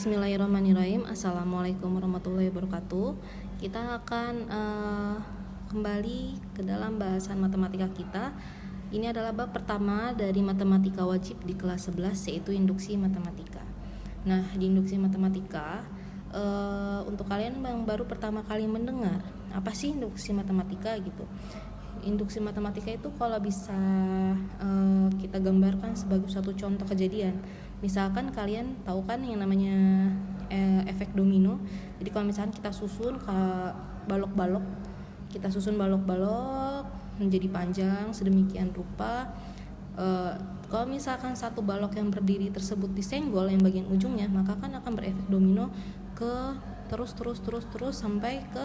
Bismillahirrahmanirrahim. Assalamualaikum warahmatullahi wabarakatuh. Kita akan kembali ke dalam bahasan matematika kita. Ini adalah bab pertama dari matematika wajib di kelas 11, yaitu induksi matematika. Nah, di induksi matematika, untuk kalian yang baru pertama kali mendengar, apa sih induksi matematika gitu? Induksi matematika itu kalau bisa kita gambarkan sebagai suatu contoh kejadian. Misalkan kalian tahu kan yang namanya efek domino. Jadi kalau misalkan kita susun ke balok-balok, menjadi panjang sedemikian rupa, kalau misalkan satu balok yang berdiri tersebut disenggol yang bagian ujungnya, maka kan akan berefek domino ke terus sampai ke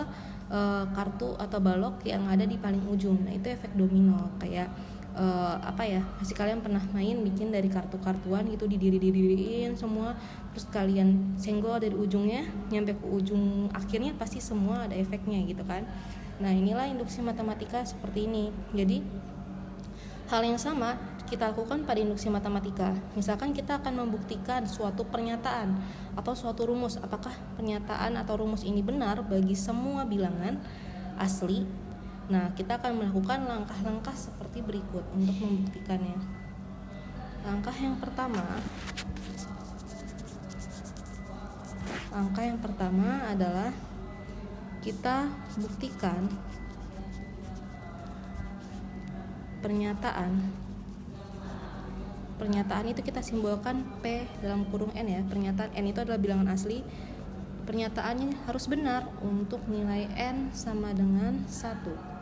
kartu atau balok yang ada di paling ujung. Nah, itu efek domino. Kayak pasti kalian pernah main bikin dari kartu-kartuan gitu, didiriin semua, terus kalian senggol dari ujungnya nyampe ke ujung akhirnya, pasti semua ada efeknya gitu kan. Nah, inilah induksi matematika seperti ini. Jadi hal yang sama kita lakukan pada induksi matematika. Misalkan kita akan membuktikan suatu pernyataan atau suatu rumus, apakah pernyataan atau rumus ini benar bagi semua bilangan asli. Nah, kita akan melakukan langkah-langkah seperti berikut untuk membuktikannya. Langkah yang pertama adalah kita buktikan pernyataan itu kita simbolkan P dalam kurung N ya. Pernyataan N itu adalah bilangan asli. Pernyataannya harus benar untuk nilai N sama dengan 1.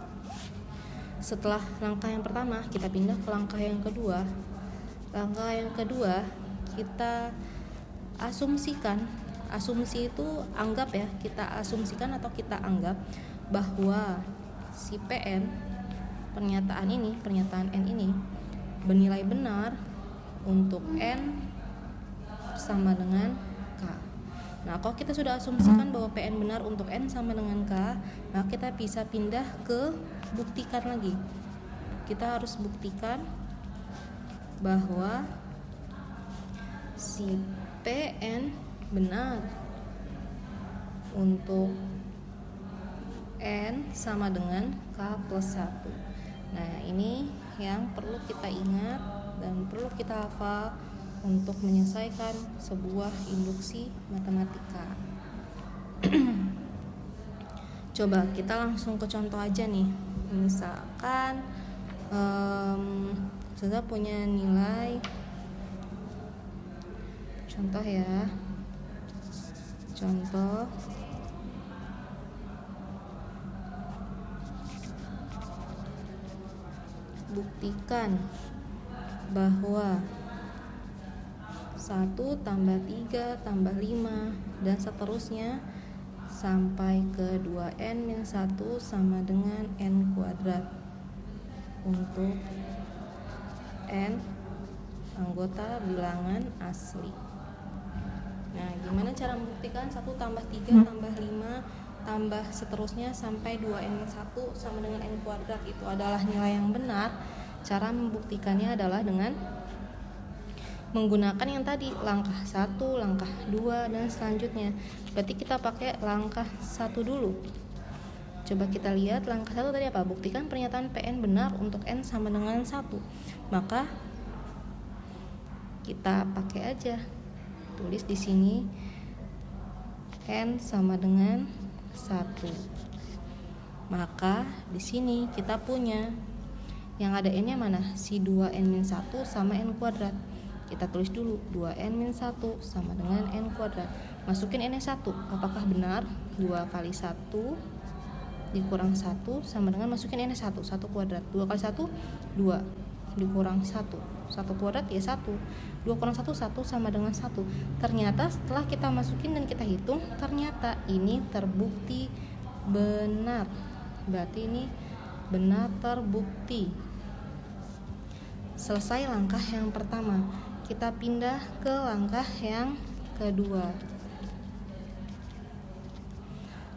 Setelah langkah yang pertama, kita pindah ke langkah yang kedua. Langkah yang kedua, kita asumsikan. Asumsi itu anggap ya, kita asumsikan atau kita anggap bahwa si PN, pernyataan N ini bernilai benar untuk N sama dengan K. Nah, kalau kita sudah asumsikan bahwa PN benar untuk N sama dengan K, maka kita bisa pindah ke buktikan lagi. Kita harus buktikan bahwa si PN benar untuk N sama dengan K plus 1. Nah, ini yang perlu kita ingat dan perlu kita hafal untuk menyelesaikan sebuah induksi matematika. Coba kita langsung ke contoh aja nih. Misalkan saya punya nilai, contoh ya, buktikan bahwa 1 tambah 3 tambah 5 dan seterusnya sampai ke 2n-1 sama dengan n kuadrat untuk n anggota bilangan asli. Nah, gimana cara membuktikan 1 tambah 3 tambah 5 tambah seterusnya sampai 2n-1 sama dengan n kuadrat itu adalah nilai yang benar? Cara membuktikannya adalah dengan menggunakan yang tadi, langkah 1, langkah 2, dan selanjutnya. Berarti kita pakai langkah 1 dulu. Coba kita lihat langkah 1 tadi apa? Buktikan pernyataan PN benar untuk N sama dengan 1. Maka kita pakai aja, tulis di sini N sama dengan 1. Maka di sini kita punya yang ada N-nya mana? Si 2n-1 sama N kuadrat. Kita tulis dulu 2n-1 sama dengan N kuadrat. Masukin N-nya 1. Apakah benar? 2 kali 1 dikurang 1 sama dengan masukin N-nya 1. 1 kuadrat. 2 kali 1, 2. Dikurang 1. 1 kuadrat ya 1. 2 kurang 1, 1 sama dengan 1. Ternyata setelah kita masukin dan kita hitung, ternyata ini terbukti benar. Berarti ini benar terbukti. Selesai langkah yang pertama. Kita pindah ke langkah yang kedua.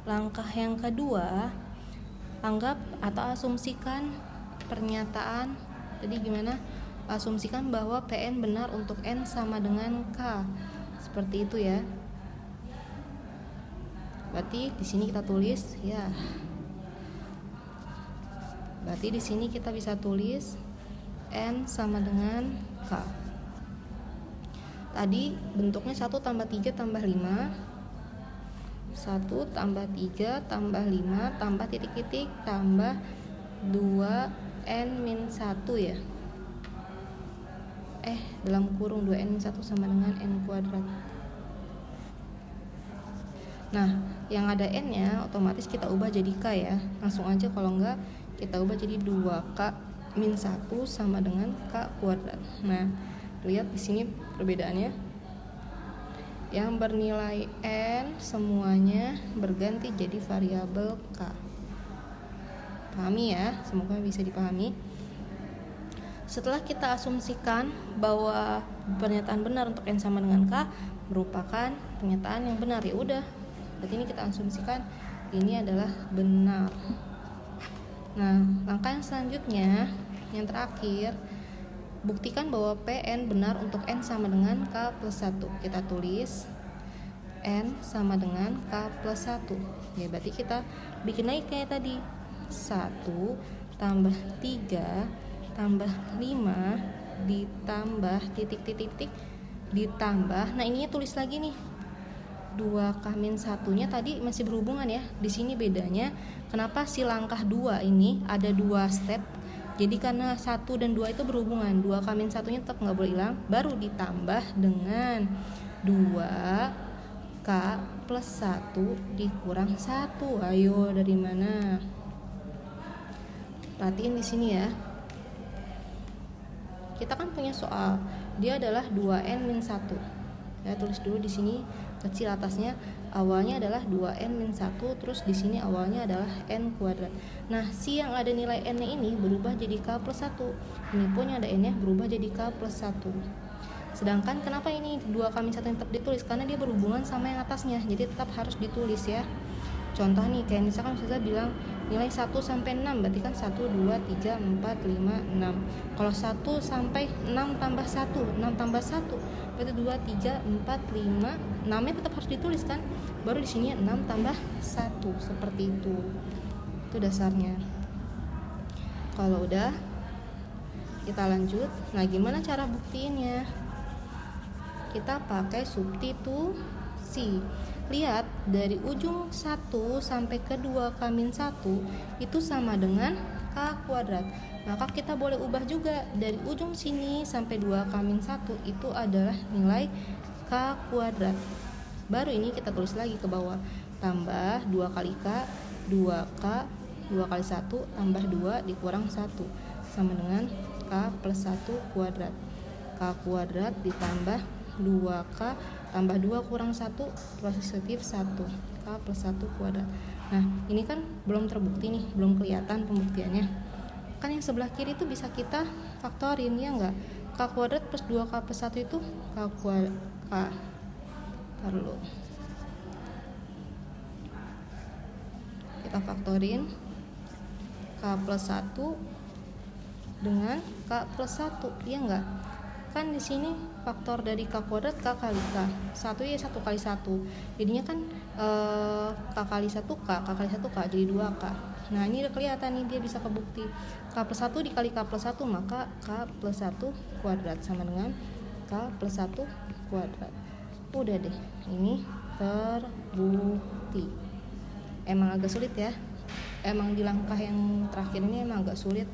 Langkah yang kedua, anggap atau asumsikan pernyataan. Jadi gimana? Asumsikan bahwa PN benar untuk N sama dengan K. Seperti itu ya. Berarti di sini kita tulis ya. Berarti di sini kita bisa tulis N sama dengan K. Tadi bentuknya 1 tambah 3 tambah 5, 1 tambah 3 tambah 5 tambah titik-titik tambah 2 N min 1 ya. Dalam kurung 2N min 1 sama dengan N kuadrat. Nah, yang ada N nya otomatis kita ubah jadi K ya. Langsung aja, kalau enggak kita ubah jadi 2K min 1 sama dengan K kuadrat. Nah, lihat di sini perbedaannya. Yang bernilai N semuanya berganti jadi variabel K. Pahami ya? Semoga bisa dipahami. Setelah kita asumsikan bahwa pernyataan benar untuk N sama dengan K merupakan pernyataan yang benar, ya udah. Berarti ini kita asumsikan ini adalah benar. Nah, langkah yang selanjutnya, yang terakhir, buktikan bahwa Pn benar untuk N sama dengan K plus 1. Kita tulis N sama dengan K plus 1. Ya, berarti kita bikin lagi kayak tadi. 1 tambah 3 tambah 5 ditambah titik-titik ditambah. Nah, ininya tulis lagi nih. 2K min 1-nya tadi masih berhubungan ya. Di sini bedanya kenapa si langkah 2 ini ada 2 step. Jadi karena 1 dan 2 itu berhubungan, 2K min 1-nya tetap nggak boleh hilang, baru ditambah dengan 2K plus 1 dikurang 1. Ayo, dari mana? Perhatiin di sini ya. Kita kan punya soal, dia adalah 2N min 1. Ya, tulis dulu di sini kecil atasnya, awalnya adalah 2N min 1, terus di sini awalnya adalah N kuadrat. Nah, si yang ada nilai N-nya ini berubah jadi K plus 1. Ini pun yang ada N-nya berubah jadi K plus 1. Sedangkan kenapa ini 2K min 1 tetap ditulis? Karena dia berhubungan sama yang atasnya, jadi tetap harus ditulis ya. Contoh nih, kayak misalkan Ustazah bilang nilai 1 sampai 6, berarti kan 1, 2, 3, 4, 5, 6. Kalau 1 sampai 6 tambah 1, 6 tambah 1, berarti 2, 3, 4, 5, 6-nya tetap harus ditulis kan? Baru di sini 6 tambah 1, seperti itu. Itu dasarnya. Kalau udah, kita lanjut. Nah, gimana cara buktiinnya? Kita pakai substitusi. Lihat, dari ujung 1 sampai ke 2K min 1 itu sama dengan K kuadrat. Maka kita boleh ubah juga, dari ujung sini sampai 2K min 1 itu adalah nilai K kuadrat. Baru ini kita tulis lagi ke bawah, tambah 2 kali K, 2K, 2 kali 1 tambah 2 dikurang 1 sama dengan K plus 1 kuadrat. K kuadrat ditambah 2K tambah 2 kurang 1 positif 1, K plus 1 kuadrat. Nah, ini kan belum terbukti nih, belum kelihatan pembuktiannya. Kan yang sebelah kiri itu bisa kita faktorin, ya enggak? K kuadrat plus 2K plus 1 itu K kuadrat. Perlu kita faktorin K plus 1 dengan K plus 1, iya enggak? Kan di sini faktor dari K kuadrat K kali K. 1 ya 1 kali 1. Jadinya kan K kali 1 K, K kali 1 K jadi 2K. Nah, ini udah kelihatan nih, dia bisa kebukti. K plus 1 dikali K plus 1, maka K plus 1 kuadrat sama dengan K plus 1 kuadrat. Udah deh, ini terbukti. Emang agak sulit ya. Emang di langkah yang terakhir ini emang agak sulit.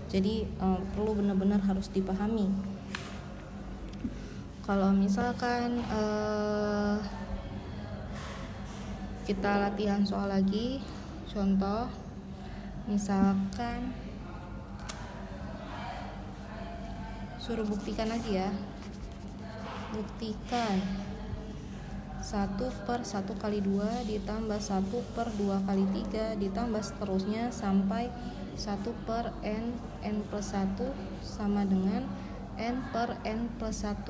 Jadi perlu benar-benar harus dipahami. Kalau misalkan kita latihan soal lagi, contoh misalkan suruh buktikan lagi ya, buktikan 1 per 1 kali 2 ditambah 1 per 2 kali 3 ditambah seterusnya sampai 1 per N plus 1 sama dengan N per N plus 1.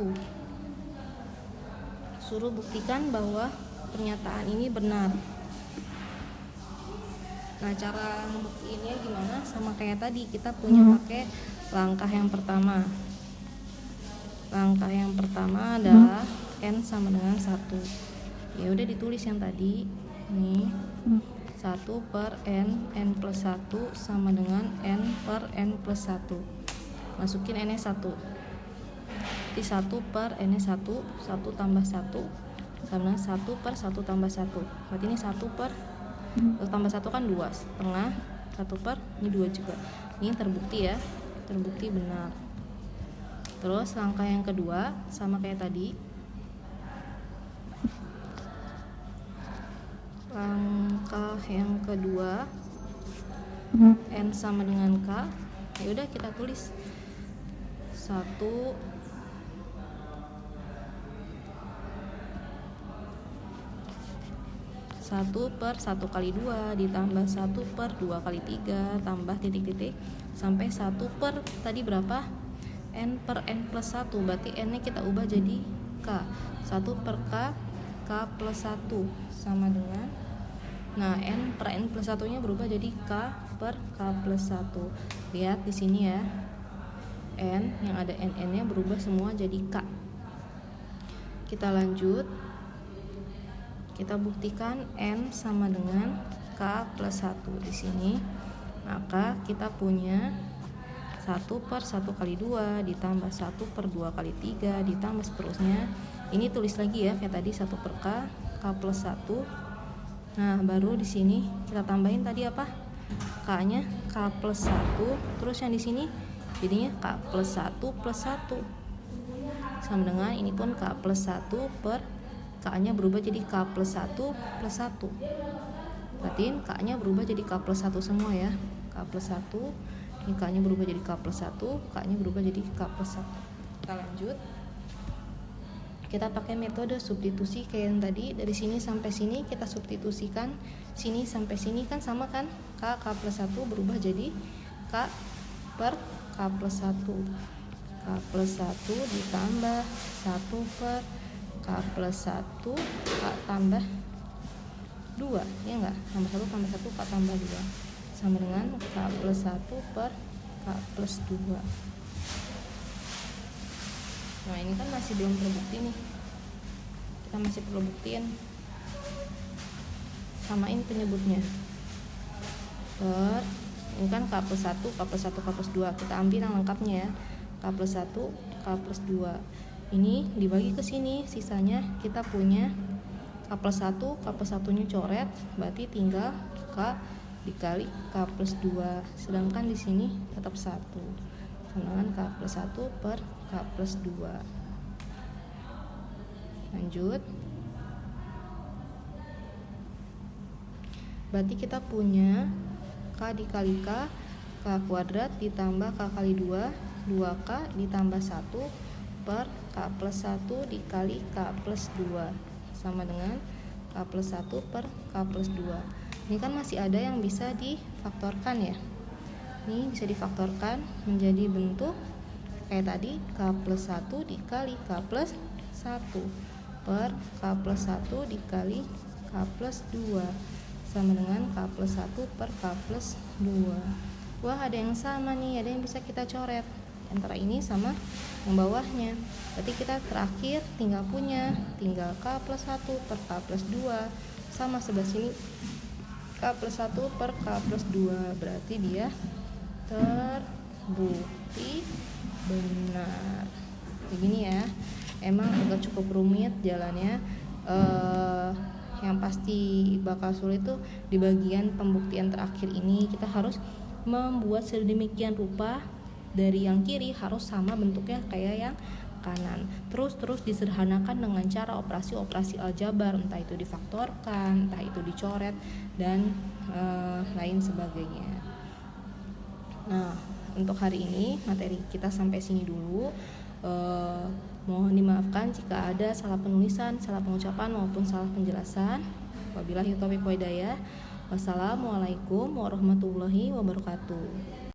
Suruh buktikan bahwa pernyataan ini benar. Nah, cara membuktiinnya gimana? Sama kayak tadi, kita punya pakai langkah yang pertama. Langkah yang pertama adalah N sama dengan 1. Ya udah, ditulis yang tadi Ini 1 per n plus 1 sama dengan n per n plus 1. Masukin n nya 1. Jadi 1 per n nya 1, 1 tambah 1 sama dengan 1 per 1 tambah 1. Berarti ini 1 per tambah 1 kan 2 setengah, 1 per ini 2 juga. Ini terbukti ya, terbukti benar. Terus langkah yang kedua sama kayak tadi. Langkah yang kedua, n sama dengan k. Ya udah kita tulis 1 per 1 kali 2 ditambah 1 per 2 kali 3 tambah titik-titik sampai 1 per tadi berapa? N per n plus 1. Berarti n nya kita ubah jadi k. 1 per k plus 1 sama dengan, nah n per n plus 1 nya berubah jadi k per k plus 1. Lihat di sini ya, n yang ada n nya berubah semua jadi k. Kita lanjut, kita buktikan n sama dengan k plus 1 di sini. Maka kita punya 1 per 1 kali 2 ditambah 1 per 2 kali 3 ditambah seterusnya. Ini tulis lagi ya kayak tadi, 1 per k plus 1. Nah, baru di sini kita tambahin tadi apa? K-nya k plus 1. Terus yang di sini jadinya k plus 1 plus 1. Sama dengan ini pun k plus 1 per k-nya berubah jadi k plus 1 plus 1. Berarti k-nya berubah jadi k plus 1 semua ya. K plus 1, ini k-nya berubah jadi k plus 1, k-nya berubah jadi k plus 1. Kita lanjut. Kita pakai metode substitusi kayak yang tadi. Dari sini sampai sini kita substitusikan. Sini sampai sini kan sama kan? K plus 1 berubah jadi k per k plus 1. K plus 1 ditambah 1 per k plus 1 k tambah 2, ya enggak? Tambah 1 tambah 1 k tambah 2 sama dengan k plus 1 per k plus 2. Nah, ini kan masih belum terbukti nih. Kita masih perlu buktiin. Samain penyebutnya. Ini kan k plus 1, k plus 1, k plus 2. Kita ambil yang lengkapnya ya. K plus 1, k plus 2. Ini dibagi ke sini, sisanya kita punya k plus 1, k plus 1-nya coret, berarti tinggal k dikali k plus 2. Sedangkan di sini tetap 1. Dengan k plus 1 per k plus 2. Lanjut. Berarti kita punya k dikali k kuadrat ditambah k kali 2, 2k ditambah 1 per k plus 1 dikali k plus 2 sama dengan k plus 1 per k plus 2. Ini kan masih ada yang bisa difaktorkan ya. Ini bisa difaktorkan menjadi bentuk kayak tadi, k plus 1 dikali k plus 1 per k plus 1 dikali k plus 2 sama dengan k plus 1 per k plus 2. Wah, ada yang sama nih, ada yang bisa kita coret antara ini sama yang bawahnya. Berarti kita terakhir tinggal k plus 1 per k plus 2 sama sebelah sini k plus 1 per k plus 2. Berarti dia terbukti benar. Begini ya. Emang agak cukup rumit jalannya. Yang pasti bakal sulit tuh di bagian pembuktian terakhir ini. Kita harus membuat sedemikian rupa dari yang kiri harus sama bentuknya kayak yang kanan. Terus disederhanakan dengan cara operasi-operasi aljabar, entah itu difaktorkan, entah itu dicoret dan lain sebagainya. Nah, untuk hari ini materi kita sampai sini dulu. Mohon dimaafkan jika ada salah penulisan, salah pengucapan maupun salah penjelasan. Wabillahi taufiq wa hidayah. Wassalamualaikum warahmatullahi wabarakatuh.